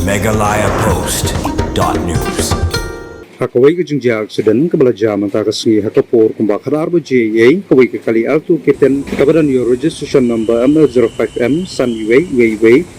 MeghalayaPost.news. Hakaway ka Jingjia Aksiden kabalaja mantakasngi hakapor kumbak hararbo JA kaway ka kali Alto K10 kabadan your registration number ML05M San Iway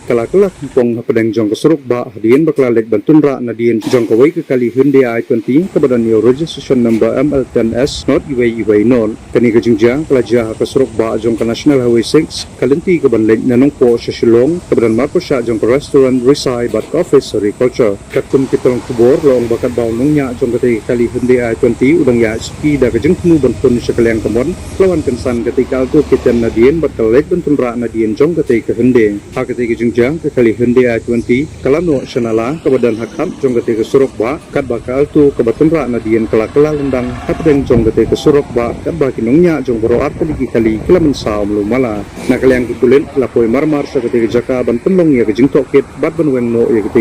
Kylla Khongpong hapadang jong kasuruk ba hadian baklalet bantunra na dian jong kaway ka kali Hyundai i20 kabadan your registration number ML10S not Iway non kani ka Jingjia kalaja kasuruk ba jong ka National Highway 6 kalenti kabanlet na Nongpoh sa Shillong kabadan marko siya jong ka restaurant reside back office agriculture katum kitong kubor loong bakat baw nungnya jong kati kali Hyundai i20 udang ya ski da kajeng kunu bantun sa kalyang kamon lawan kansan kati Alto K10 na dian bakalet bantun ra na dian jong kati ka Hyundai ha kati kajeng jang kali Hyundai i20 kalano syanala kabadan hakam jong kati ka surok ba kat ba ka Alto kabatun ra na dian kala lendang hapadeng jong kati ka surok ba kat ba kinungnya jong baro at kali kilaman sa lumala na kalyang kukulit lapoy marmar sa kati ka jaka bantun long ya kajeng tokit bat banweng no ya kati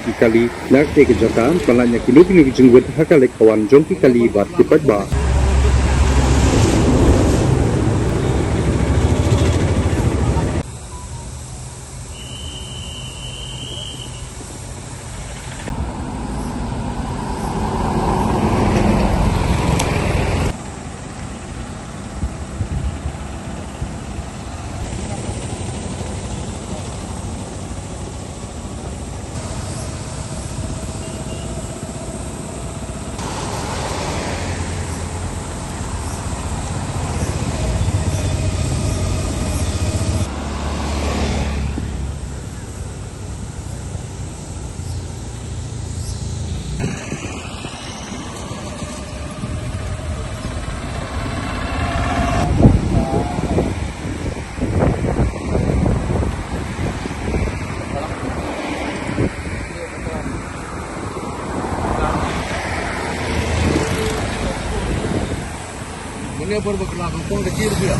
ki kali na kati ka jaka palanya kinupili jengwet hakalik kawan jongki kalibat tipagba. Ini baru Kylla Khongpong kecil dia.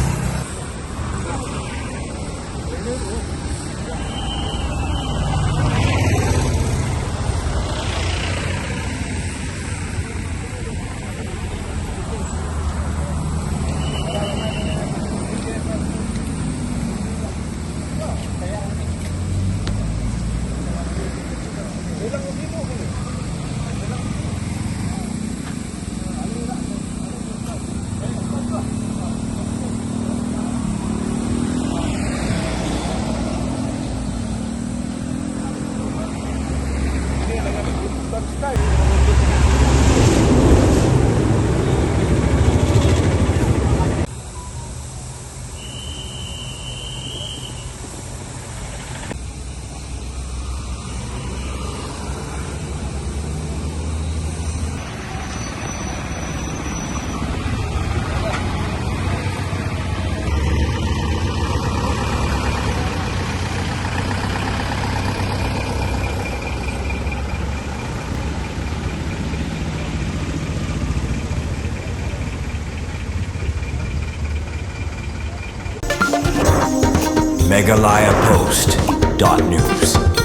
MeghalayaPost.news.